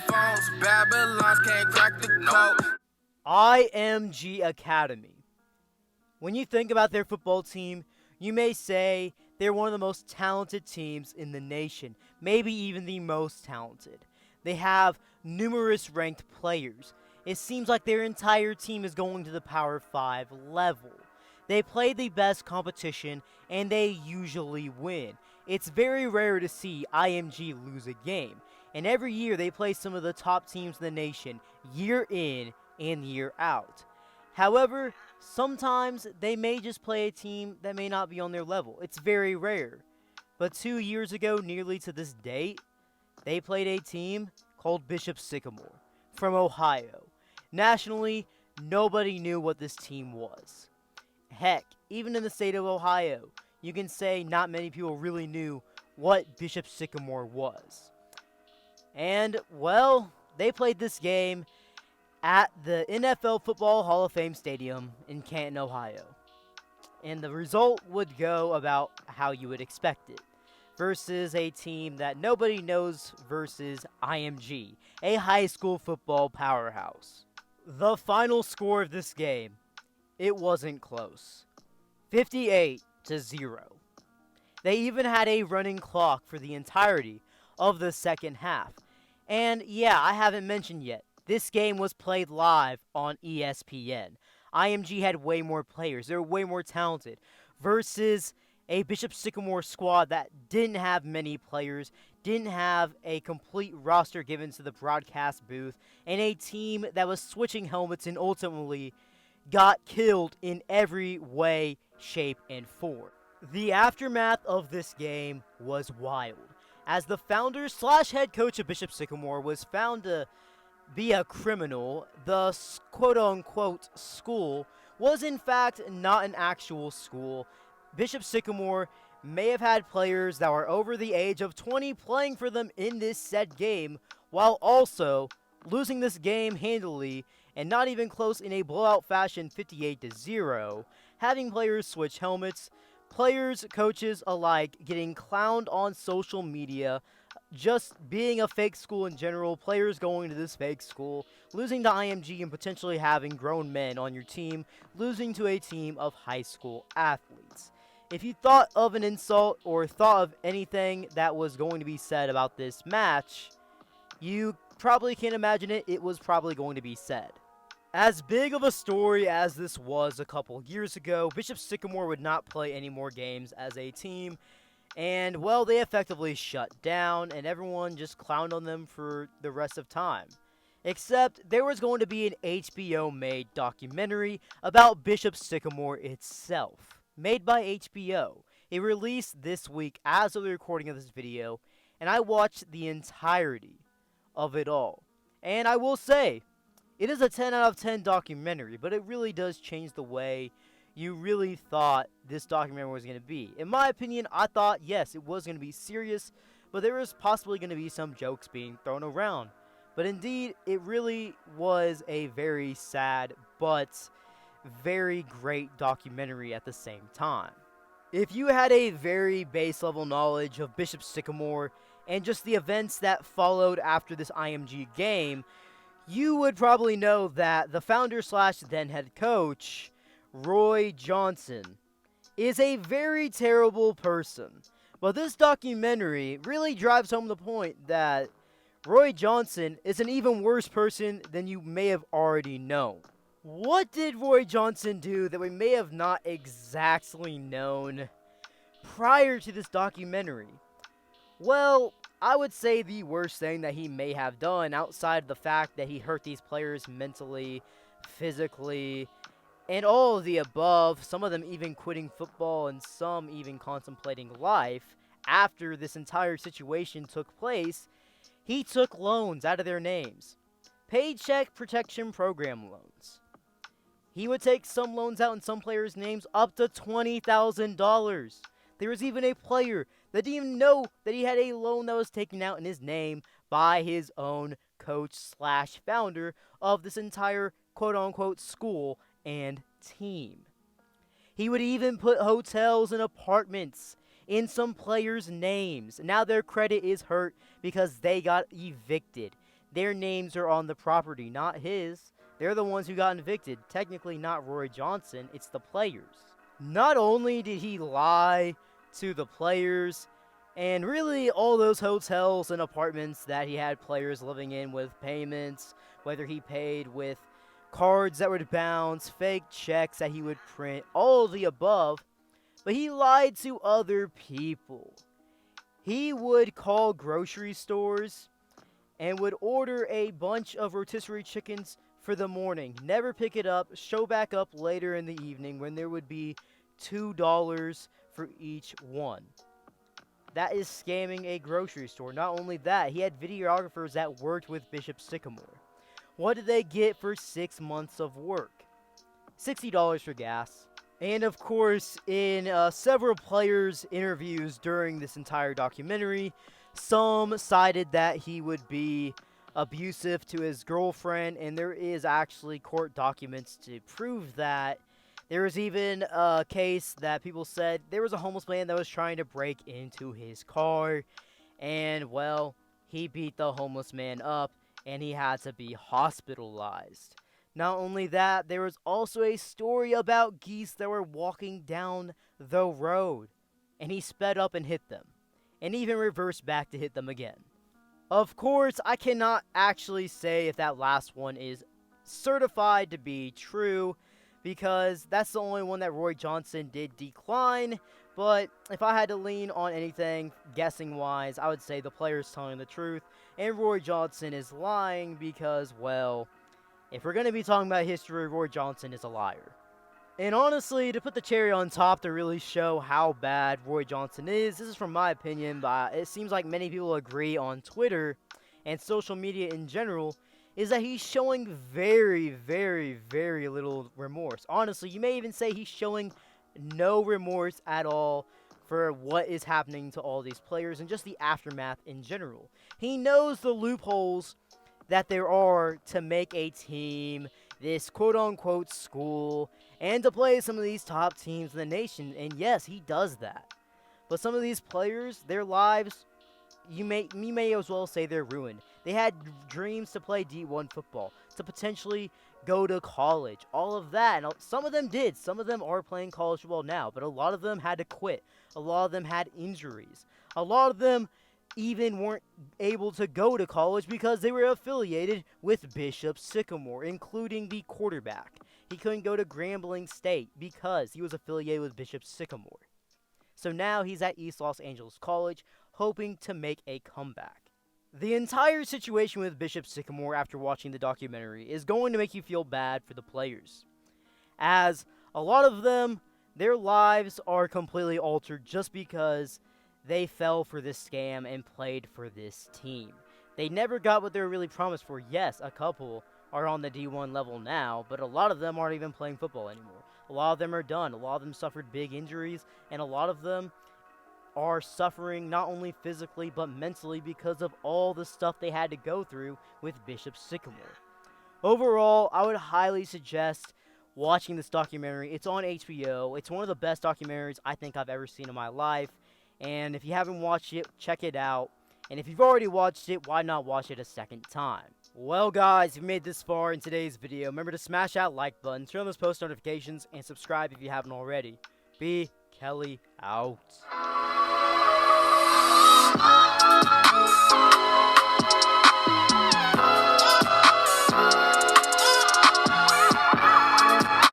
phones, Babylons can't crack the code. IMG Academy. When you think about their football team, you may say they're one of the most talented teams in the nation, maybe even the most talented. They have numerous ranked players. It seems like their entire team is going to the Power 5 level. They play the best competition, and they usually win. It's very rare to see IMG lose a game, and every year they play some of the top teams in the nation, year in and year out. However, sometimes they may just play a team that may not be on their level. It's very rare. But 2 years ago, nearly to this date, they played a team called Bishop Sycamore from Ohio. Nationally, nobody knew what this team was. Heck, even in the state of Ohio, you can say not many people really knew what Bishop Sycamore was. And, well, they played this game at the NFL Football Hall of Fame Stadium in Canton, Ohio. And the result would go about how you would expect it. Versus a team that nobody knows versus IMG, a high school football powerhouse. The final score of this game, it wasn't close. 58-0. They even had a running clock for the entirety of the second half. And yeah, I haven't mentioned yet, this game was played live on ESPN. IMG had way more players. They were way more talented. Versus a Bishop Sycamore squad that didn't have many players, didn't have a complete roster given to the broadcast booth, and a team that was switching helmets and ultimately got killed in every way, shape, and form. The aftermath of this game was wild, as the founder / head coach of Bishop Sycamore was found to be a criminal. The quote-unquote school was in fact not an actual school. Bishop Sycamore may have had players that were over the age of 20 playing for them in this said game, while also losing this game handily and not even close in a blowout fashion, 58-0, having players switch helmets, players, coaches alike getting clowned on social media, just being a fake school in general, players going to this fake school, losing to IMG and potentially having grown men on your team, losing to a team of high school athletes. If you thought of an insult or thought of anything that was going to be said about this match, you probably can't imagine it. It was probably going to be said. As big of a story as this was a couple years ago, Bishop Sycamore would not play any more games as a team. And, well, they effectively shut down, and everyone just clowned on them for the rest of time. Except, there was going to be an HBO-made documentary about Bishop Sycamore itself, made by HBO. It released this week as of the recording of this video, and I watched the entirety of it all. And I will say, it is a 10 out of 10 documentary, but it really does change the way you really thought this documentary was going to be. In my opinion, I thought, yes, it was going to be serious, but there was possibly going to be some jokes being thrown around. But indeed, it really was a very sad, but very great documentary at the same time. If you had a very base level knowledge of Bishop Sycamore and just the events that followed after this IMG game, you would probably know that the founder / then head coach, Roy Johnson, is a very terrible person. But this documentary really drives home the point that Roy Johnson is an even worse person than you may have already known. What did Roy Johnson do that we may have not exactly known prior to this documentary? Well, I would say the worst thing that he may have done, outside of the fact that he hurt these players mentally, physically, and all of the above, some of them even quitting football and some even contemplating life after this entire situation took place, he took loans out of their names. Paycheck Protection Program loans. He would take some loans out in some players' names up to $20,000. There was even a player that didn't even know that he had a loan that was taken out in his name by his own coach / founder of this entire quote-unquote school and team. He would even put hotels and apartments in some players' names. Now their credit is hurt because they got evicted. their names are on the property, not his. They're the ones who got evicted. Technically not Roy Johnson, it's the players. Not only did he lie to the players, and really all those hotels and apartments that he had players living in with payments, whether he paid with cards that would bounce, fake checks that he would print, all of the above, but he lied to other people. He would call grocery stores and would order a bunch of rotisserie chickens for the morning, never pick it up, show back up later in the evening when there would be $2 for each one. That is scamming a grocery store. Not only that, he had videographers that worked with Bishop Sycamore. What did they get for 6 months of work? $60 for gas. And of course, in several players' interviews during this entire documentary, some cited that he would be abusive to his girlfriend, and there is actually court documents to prove that. There was even a case that people said there was a homeless man that was trying to break into his car, and well, he beat the homeless man up, and he had to be hospitalized. Not only that, there was also a story about geese that were walking down the road, and he sped up and hit them, and even reversed back to hit them again. Of course, I cannot actually say if that last one is certified to be true, because that's the only one that Roy Johnson did decline, but if I had to lean on anything, guessing-wise, I would say the player's telling the truth, and Roy Johnson is lying because, well, if we're going to be talking about history, Roy Johnson is a liar. And honestly, to put the cherry on top to really show how bad Roy Johnson is, this is from my opinion, but it seems like many people agree on Twitter and social media in general, is that he's showing very, very, very little remorse. Honestly, you may even say he's showing no remorse at all for what is happening to all these players and just the aftermath in general. He knows the loopholes that there are to make a team, this quote-unquote school, and to play some of these top teams in the nation, and yes, he does that. But some of these players, their lives, you may as well say they're ruined. They had dreams to play D1 football, to potentially go to college, all of that. And some of them did. Some of them are playing college football now, but a lot of them had to quit. A lot of them had injuries. A lot of them even weren't able to go to college because they were affiliated with Bishop Sycamore, including the quarterback. He couldn't go to Grambling State because he was affiliated with Bishop Sycamore. So now he's at East Los Angeles College, hoping to make a comeback. The entire situation with Bishop Sycamore after watching the documentary is going to make you feel bad for the players, as a lot of them, their lives are completely altered just because they fell for this scam and played for this team. They never got what they were really promised for. Yes, a couple are on the D1 level now, but a lot of them aren't even playing football anymore. A lot of them are done. A lot of them suffered big injuries, and a lot of them are suffering not only physically but mentally because of all the stuff they had to go through with Bishop Sycamore. Overall, I would highly suggest watching this documentary. It's on HBO. It's one of the best documentaries I think I've ever seen in my life. And if you haven't watched it, check it out. And if you've already watched it, why not watch it a second time? Well guys, if you made this far in today's video, remember to smash that like button, turn on those post notifications, and subscribe if you haven't already. B. Kelly out.